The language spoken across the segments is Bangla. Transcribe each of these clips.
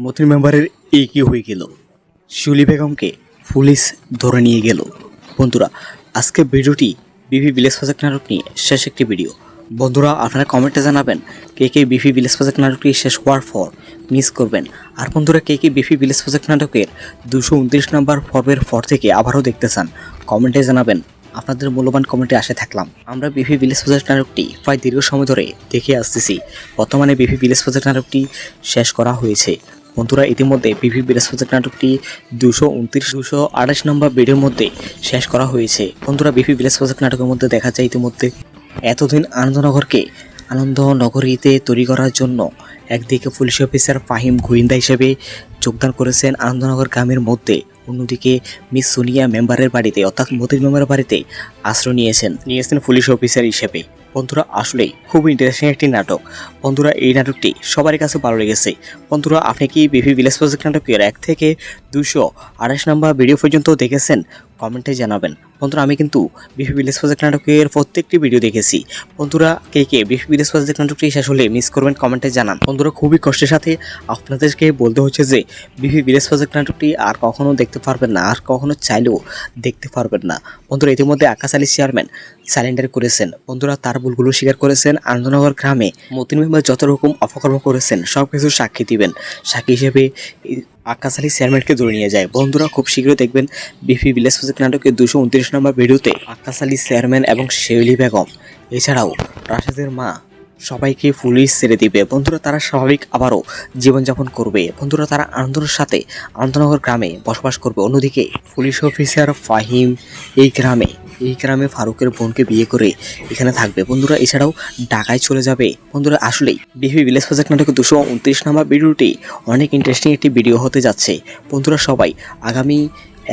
মতিন মেম্বারের এই কি হয়ে গেল? শিউলি বেগমকে পুলিশ ধরে নিয়ে গেল। বন্ধুরা, আজকে ভিডিওটি বিপি ভিলেজ প্রজেক্ট নাটক নিয়ে শেষ একটি ভিডিও। বন্ধুরা, আপনারা কমেন্টে জানাবেন কে কে বিপি ভিলেজ প্রজেক্ট নাটকটি শেষ হওয়ার পর মিস করবেন। আর বন্ধুরা, কে কে বিপি ভিলেজ প্রজেক্ট নাটকের 229 নম্বর পর্বের পর থেকে আবারও দেখতে চান, কমেন্টে জানাবেন। আপনাদের মূল্যবান কমেন্টে আশা থাকলাম। আমরা বিপি ভিলেজ প্রজেক্ট নাটকটি প্রায় দীর্ঘ সময় ধরে দেখে আসতেছি। বর্তমানে বিপি ভিলেজ প্রজেক্ট নাটকটি শেষ করা হয়েছে। বন্ধুরা, ইতিমধ্যে বিপি ভিলেজ প্রজেক্ট নাটকটি 229-228 নম্বর ভিডিওর মধ্যে শেষ করা হয়েছে। বন্ধুরা, বিপি ভিলেজ প্রজেক্ট নাটকের মধ্যে দেখা যায় ইতিমধ্যে এতদিন আনন্দনগরকে আনন্দনগরীতে তৈরি করার জন্য একদিকে পুলিশ অফিসার ফাহিম গোয়েন্দা হিসেবে যোগদান করেছেন আনন্দনগর গ্রামের মধ্যে, অন্যদিকে মিস সোনিয়া মেম্বারের বাড়িতে অর্থাৎ মতিন মেম্বারের বাড়িতে আশ্রয় নিয়েছেন পুলিশ অফিসার হিসেবে। বন্ধুরা, আসলেই খুব ইন্টারেস্টিং একটি নাটক। বন্ধুরা, এই নাটকটি সবারই কাছে ভালো লেগেছে। বন্ধুরা, আপনি কি বিপি ভিলেজ প্রজেক্ট নাটকের 1 থেকে 228 নম্বর ভিডিও পর্যন্ত দেখেছেন? কমেন্টে জানাবেন। বন্ধুরা, আমি কিন্তু বিপি ভিলেজ প্রজেক্ট নাটকের প্রত্যেকটি ভিডিও দেখেছি। বন্ধুরা, কে কে বিপি ভিলেজ প্রজেক্ট নাটকটি শেষ হলে মিস করবেন কমেন্টে জানান। বন্ধুরা, খুবই কষ্টের সাথে আপনাদেরকে বলতে হচ্ছে যে বিপি ভিলেজ প্রজেক্ট নাটকটি আর কখনো দেখতে পারবেন না, আর কখনো চাইলেও দেখতে পারবেন না। বন্ধুরা, ইতিমধ্যে আকাশ আলী চেয়ারম্যান সারেন্ডার করেছেন। বন্ধুরা, তার ভুলগুলো স্বীকার করেছেন। আনন্দনগর গ্রামে মতিন মেম্বার যত রকম অপকর্ম করেছেন সব কিছু সাক্ষী দিবেন। সাক্ষী হিসেবে আকাশ আলী চেয়ারম্যানকে ধরে নিয়ে যায়। বন্ধুরা, খুব শীঘ্রই দেখবেন বিপি ভিলেজ প্রজেক্ট নাটকের 229 নম্বর ভিডিওতে আকাশ আলী চেয়ারম্যান এবং শিউলি বেগম এছাড়াও রাশেদের মা সবাইকে পুলিশ ছেড়ে দিবে। বন্ধুরা, তারা স্বাভাবিক আবারও জীবনযাপন করবে। বন্ধুরা, তারা আনন্দনের সাথে আনন্দনগর গ্রামে বসবাস করবে। অন্যদিকে পুলিশ অফিসার ফাহিম এই গ্রামে ফারুকের বোনকে বিয়ে করে এখানে থাকবে। বন্ধুরা, এছাড়াও ঢাকায় চলে যাবে। বন্ধুরা, আসলেই বিপি ভিলেজ প্রজেক্ট নাটকের 229 নম্বর ভিডিওটি অনেক ইন্টারেস্টিং একটি ভিডিও হতে যাচ্ছে। বন্ধুরা, সবাই আগামী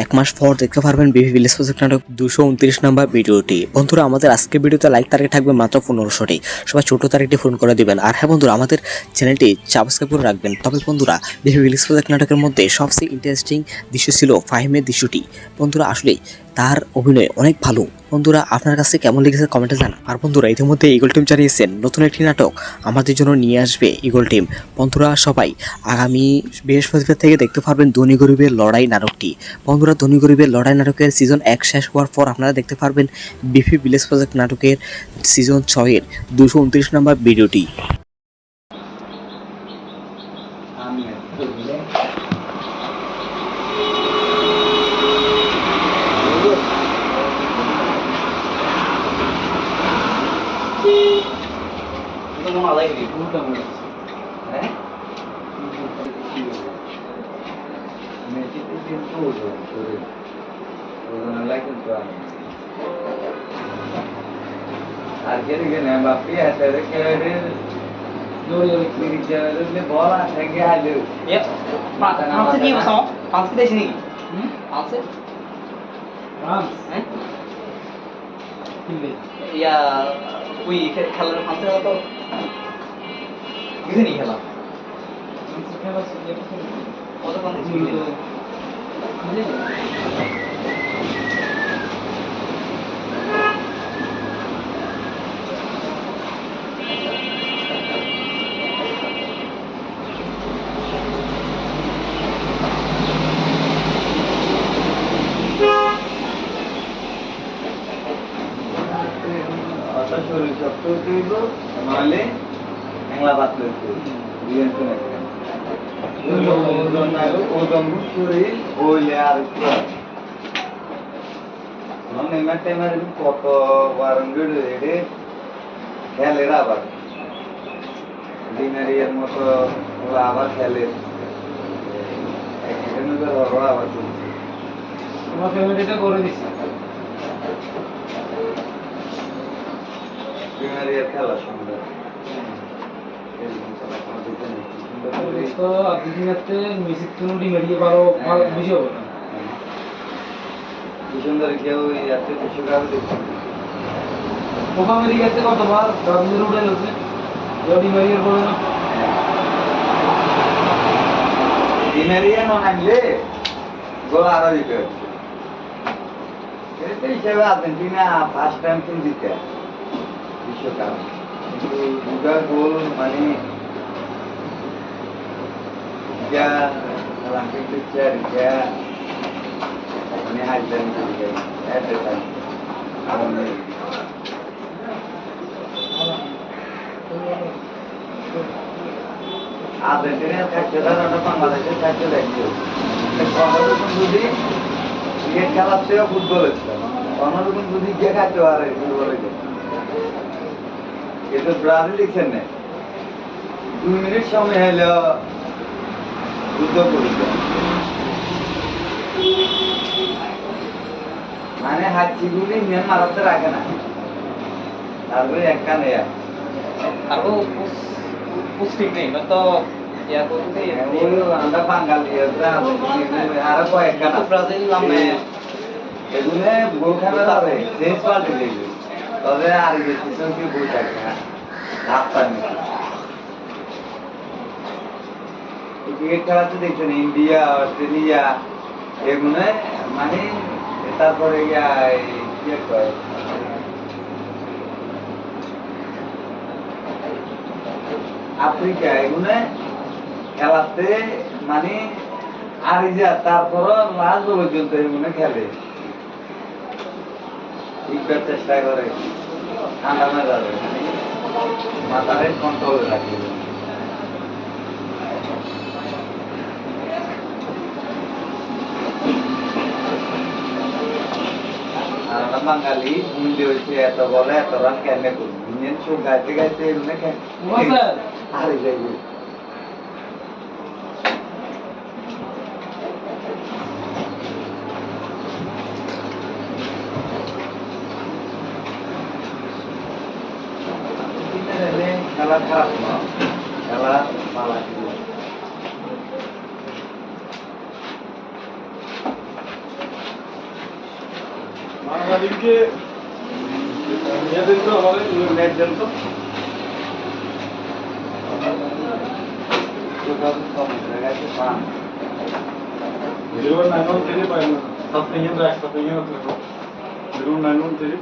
1 মাস পর দেখতে পারবেন বিপি ভিলেজ প্রজেক্ট নাটক 229 নম্বর ভিডিওটি। বন্ধুরা, আমাদের আজকের ভিডিওতে লাইক টার্গেট থাকবে মাত্র 1500টি। সবাই ছোট তারিখটি ফোন করে দিবেন। আর হ্যাঁ বন্ধুরা, আমাদের চ্যানেলটি সাবস্ক্রাইব করে রাখবেন। তবে বন্ধুরা, বিপি ভিলেজ প্রজেক্ট নাটকের মধ্যে সবচেয়ে ইন্টারেস্টিং দৃশ্য ছিল ফাহিমের দৃশ্যটি। বন্ধুরা, আসলেই তার অভিনয় অনেক ভালো। বন্ধুরা, আপনার কাছে কেমন লেগেছে কমেন্টে জানান। আর বন্ধুরা, ইতিমধ্যে ইগল টিম জানিয়েছেন নতুন একটি নাটক আমাদের জন্য নিয়ে আসবে ইগল টিম। বন্ধুরা, সবাই আগামী বৃহস্পতিবার থেকে দেখতে পারবেন ধনী গরিবের লড়াই নাটকটি। বন্ধুরা, ধনী গরিবের লড়াই নাটকের সিজন 1 শেষ হওয়ার পর আপনারা দেখতে পারবেন বিপি ভিলেজ প্রজেক্ট নাটকের সিজন 6 এর 229 নম্বর ভিডিওটি। খেলার ফাঁসে হতো কিছু নেই খেলা কতক্ষণ শরীর শক্ত হতে হইব, নাহলে একলা বাদ করতে ওজন শরীর হইলে আর কত বারণ খেলে আবার ডিনারিয়ার মতো ওরা আবার খেলে আবার তোমার ফ্যামিলিটা করে দিচ্ছে খেলা সুন্দর সুন্দর কেউ আমেরিকাতে কতবার উঠে গেছে ডিনারিয়া না আনলে গোলা আরো দিতে হচ্ছে হিসেবে আর্জেন্টিনা ফার্স্ট টাইম কিন্তু জিতে বিশ্বকাপ, কিন্তু দুটা গোল মানে tiga, langsung tiga, ini hajar tiga, ada kan, ini. Argentina kaçırlar ada Bangladeş'e kaçır ediyor. Onların budi cricket খেলার চেয়ে ফুটবল হচ্ছে অন্যরকম যদি গিয়ে খাইতে পারে ফুটবলে কিন্তু ব্রাজিল লিখছেন না 2 মিনিট সময় হলো যুদ্ধ করেছে মানে হাতগুলি নিয়ে মারাতে রাখে না তারপরে একটা নেয়া Aku pusing nih, atau ya aku tuh আমরা বাঙালি আর কয়েকটা itu Brazil lama ya. এগুলো বউ খাবে যাবে শেষ পাল্টে দেখবে তবে আর ডিসিশন কি বউ থাকে না রাস্তার ক্রিকেট খেলাতে দেখছেন ইন্ডিয়া অস্ট্রেলিয়া এগুলো মানে তারপরে ইয়ে করে আফ্রিকা এগুলো খেলাতে মানে হারি যা তারপর লাস্ট পর্যন্ত এগুলো খেলে জিতবার চেষ্টা করে ঠান্ডা না যাবে মানে মাথারে কন্ট্রোল রাখবে আর আমরা বাঙালি হিন্দি হয়েছে এত বলে এত রান কেন করবো ইঞ্জিন চোখ গাইতে গাইতে এগুলো হারি যাইবে খেলা খারাপ না খেলা ভালো বাংলাদেশকে মেয়েদের তো আমাদের নেট দেন তো Zero 913 by something in that, something in that. 0913.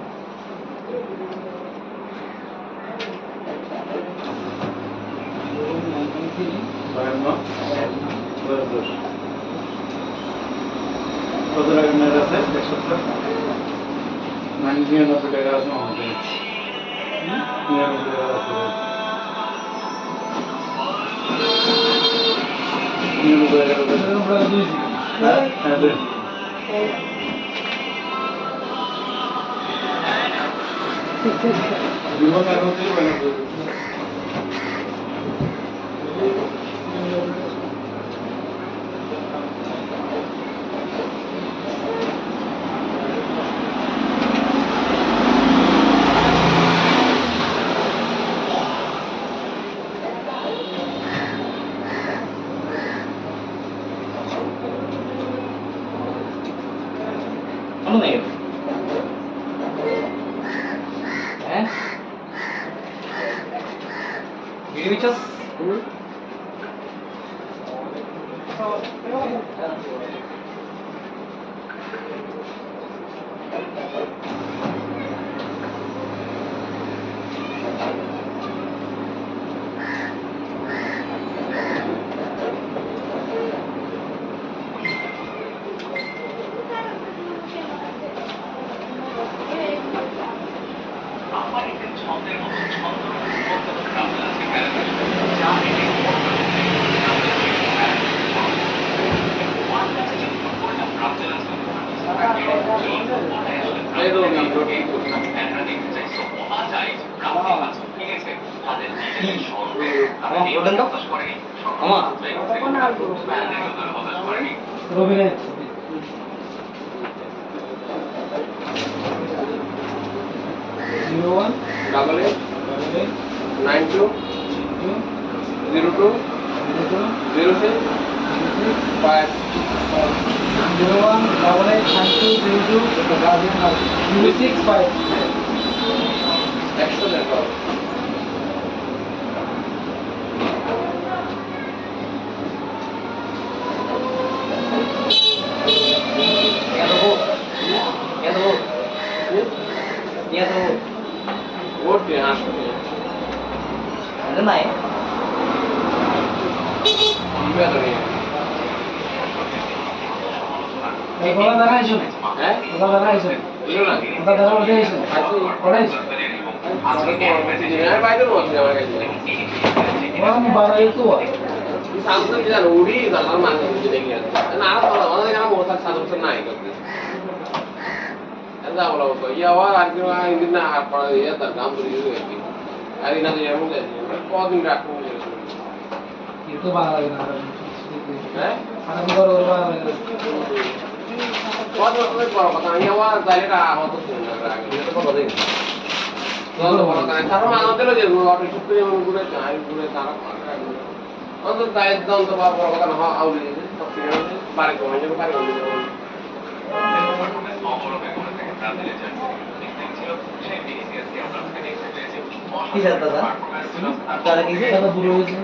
কত টাকা মেয়াদ আছে এক সপ্তাহ 99 টাকা আছে আমাদের 99 টাকা আছে 99 টাকা আছে আমরা দিয়েছি হ্যাঁ হ্যাঁ দেন জীবন এখন থেকে বানাবো Ano na yun? Eh? Giliwichas? বলেন তো আমার রবিনে 01 88 92 02 06 5 01 88 92 02 06 5 excellent Oke, ada naik. Gimana nih? গলা দাঁড়াইছো হ্যাঁ গলা দাঁড়াইছো বুঝলো না কথা দাঁড়া উঠেছো পড়াইছো বাইরে বসে আমার কাছে আমি বাড়াই তো সামনে কি জানো উড়ি জানার মানে কিছু দেখি না আর বলা আমাদের এখানে মোটা সামনে নাই করতে এটা বলা তো ইয়া আর কি ইন্দিন না আর পড়া ইয়া তার নাম ধরে দিও কি আর ইনা দিয়ে এমন যায় কদিন রাখবো এটা ভালো লাগে না হ্যাঁ আমি বড় বড় ভালো লাগে কত বড় কথা আমি আবার জায়গাটা হতো না আগে এটা তো কথা দেখি বড় বড় কথা তারও আমাদের যে অটো শুক্র যেমন ঘুরে চাই ঘুরে তারা অন্তত দায়ের দাম তো বড় কথা না আউলি সব কিছু বাড়ি কমে যাবে বাড়ি কমে যাবে কি দাদা তারা কি দাদা বুড়ো হয়েছে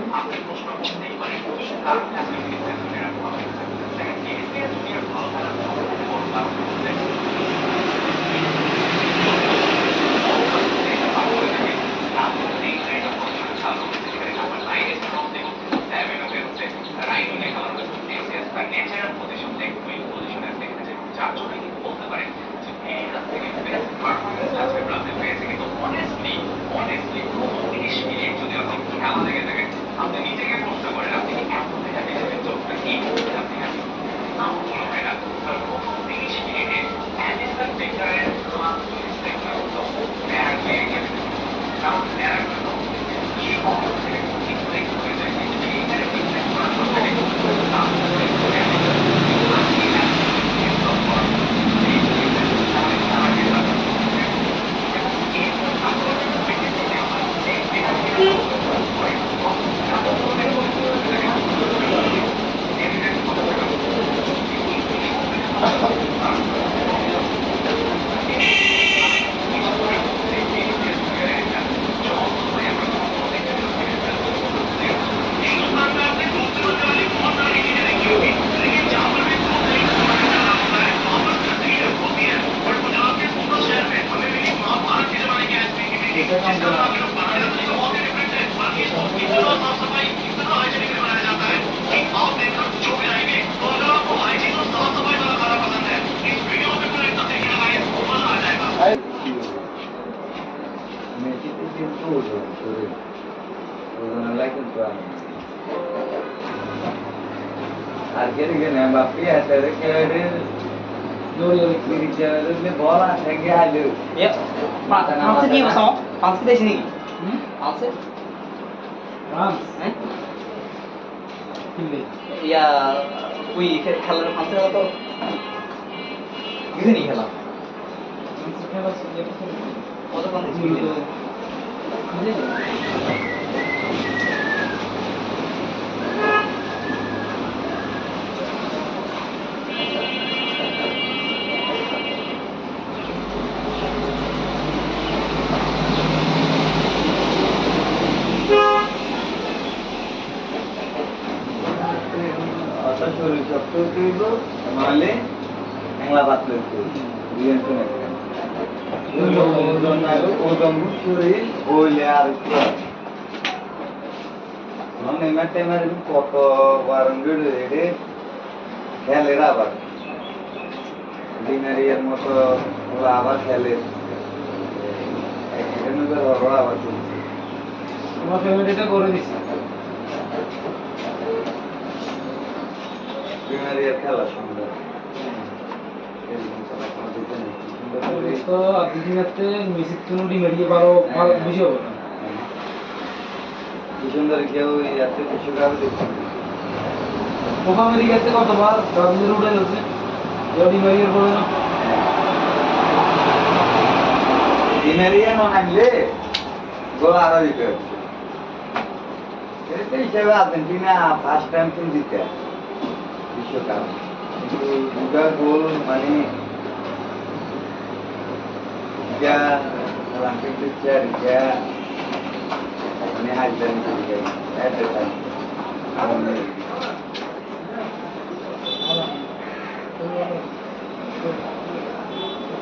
মেয়েটিতে কিন্তু ওজন শরীর ওজনলাই কিন্তু আমি আর কেন কেন বাপি আছে রে কেড়ে দৌড়িয়ে মেরি জায়গায় বল আছে কে আলো পাঁচে কি বসো পাঁচে দেশ নাকি পাঁচে রাম হ্যাঁ কিনলে ইয়া ওই খেলার পাঁচে তো কিছু নেই খেলা খেলা ইয়ে কত পাঁচে অত শরীর শক্ত হইব নাহলে একলা বাত লইতে বুঝেন তো না ওজন শরীর বইলে আর কি নেমার টেমার কত বারণ রেডে খেলে আবার ডিনারিয়ার মতো ওরা আবার খেলে ওরা আবার চলছে তোমার ফ্যামিলিটা করে দিছি ডিনারিয়ার খেলা সুন্দর তো দিদিনাতে মিউজিক কোনো ডিমেরিয়ে ভালো ভালো বুঝে হবে না কি সুন্দর কেউ এত কিছু গাবে দেখছি কোপা আমেরিকাতে কতবার ব্রাজিলের উঠে যাচ্ছে কেউ ডিমেরিয়ার করে না ডিনারিয়া না আনলে গোল আরো দিতে হচ্ছে সেই হিসাবে আর্জেন্টিনা ফার্স্ট টাইম কিন্তু জিতে বিশ্বকাপ কিন্তু দুটা গোল মানে ya langsung kejar ya ini aja nih ada kan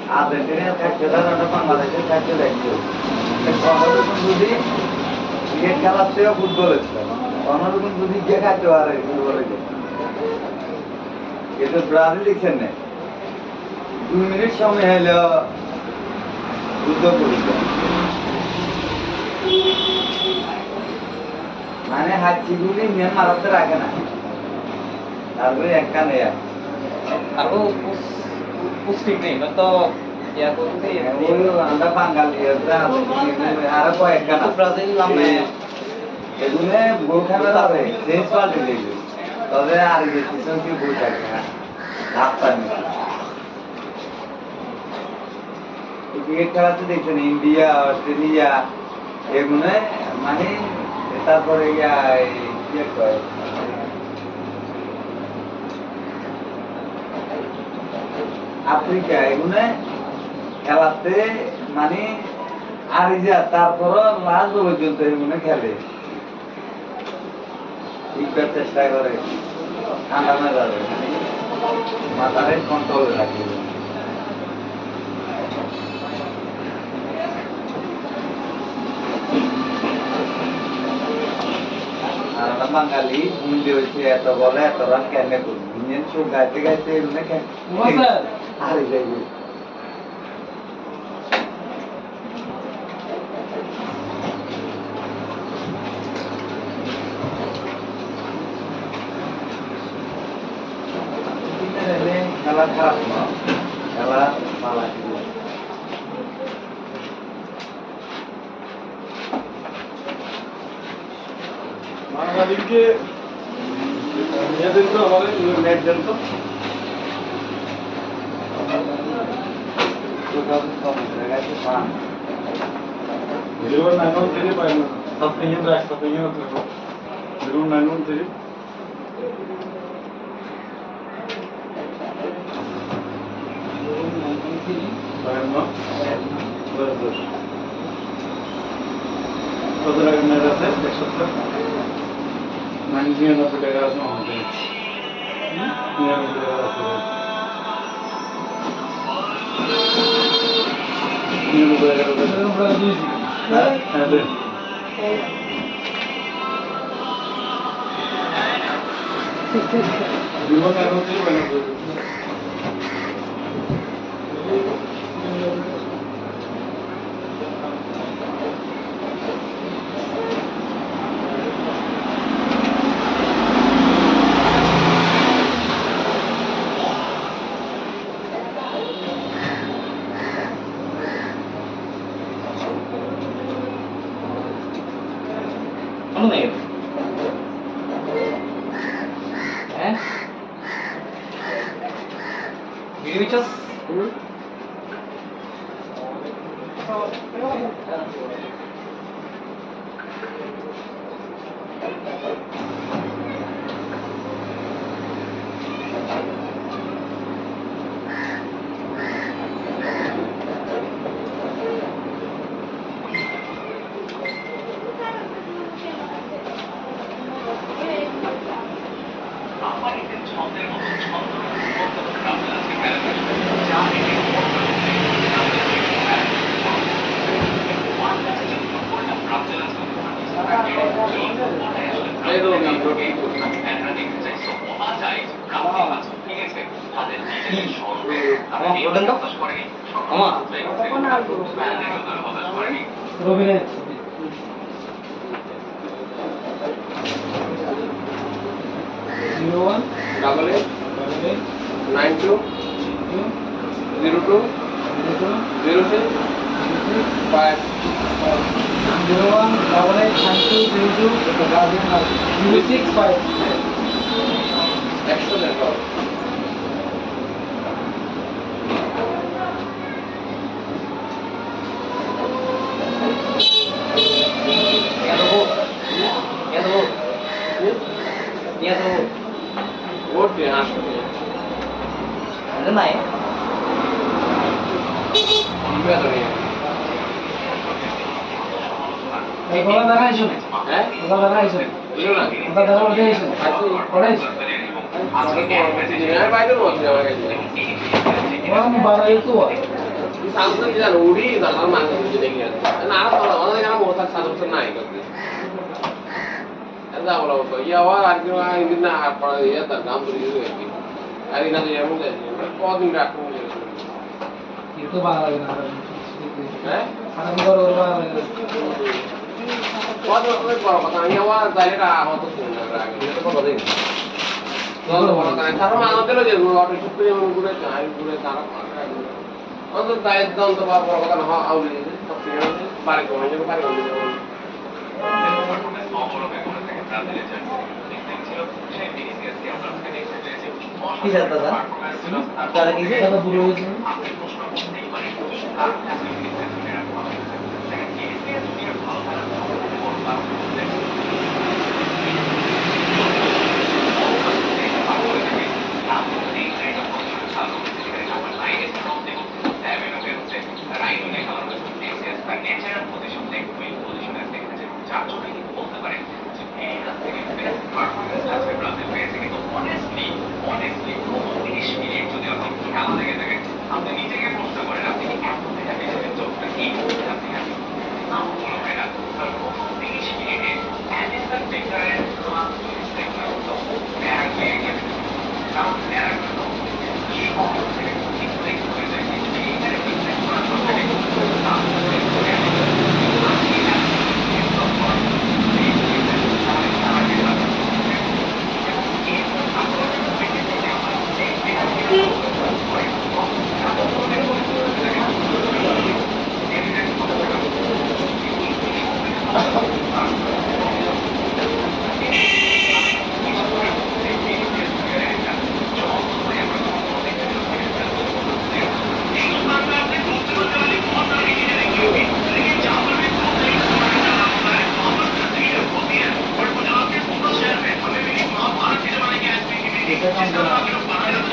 আর্জেন্টিনার খেলা না বাংলাদেশের খেলা দেখছো কোনোরকম যদি ক্রিকেট খেলার চেয়েও ফুটবলের কোনোরকম যদি যে খাইতে পারে ফুটবলে এটা ব্রাজিল দেখছেন না 2 মিনিট সময় হলো যুদ্ধ করিল মানে হাঁচিগুলি নিয়ে মারাতে রাখে না তারপরে একটা নেয়া আরো পুষ্টি নেই না তো ইয়া করতে আমরা বাঙালি আরো কয়েকটা ব্রাজিল নামে এগুলো গোখানে যাবে শেষ পাল্টে দেখবে তবে আর কিছু কি বই থাকে না ধাপ্পা নেই ক্রিকেট খেলাতে দেখছেন ইন্ডিয়া অস্ট্রেলিয়া এগুলো মানে তারপরে ইয়ে কয় আফ্রিকা এগুলো খেলাতে মানে আর তারপর লাস্ট পর্যন্ত এগুলো খেলে শিখবার চেষ্টা করে ঠান্ডা না যাবে মাথারে কন্ট্রোলে রাখবে আর আমরা বাঙালি হিন্দি হয়েছে এত বলে এত রান কেন করবো ইন্ডিয়ান শো গাইতে গাইতে এগুলো হারে যাইবে খেলা খারাপ না খেলা পালা বাঙালিকে নিয়ে দেন তো আমাদের নেট দেন তো Zero 913 पाहिजे सत्याऐंशी सत्याऐंशी 0913 কত টাকা নেট আছে 99 টাকা আছে আমাদের 99 টাকা আছে 99 টাকা আছে হ্যাঁ দেন জীবন এখন থেকে বানাবো Ano na yun? Eh? Video just? Robin. 01 88 92 02 06 5 01 88 92 06 5 একশো দেখো ভোট দিয়ে হাসপাতালে ada naik এই গলা লাগাইছো হ্যাঁ গলা লাগাইছো বুঝলো না গলা লাগাইছো পড়াইছো আমি বাইরে বলছি আমার কাছে আমি বাড়াই তো সামনে জানো উড়ি আমার মানুষ দেখে না আর আমাদের এখানে মোটা সাদা নাই করতে যা বলা বলতো ইয়াওয়া আর কি ইন্দিন না পড়া ইয়া তার নাম ধরে দিয়েছে আর ইনা যে এমন কদিন রাখবো এটা তো ভালো লাগে না হ্যাঁ আমি বড় বড় ভালো লাগে কত ওই বড় কথা আমি আমার জায়গাটা আমার তো শুনে না আগে এটা তো কথা দেই যত বড় কথা তার আমাদের যে অটো শুক্র ঘুরে চাই ঘুরে তারা অন্তত দায়ের দন্ত বা বড় কথা না আউলি সব ঠিক আছে বাড়ি করে যাবে বাড়ি করে যাবে কি জানতা দা তারা কি দাদা বুড়ো হয়েছে এটা কাম করা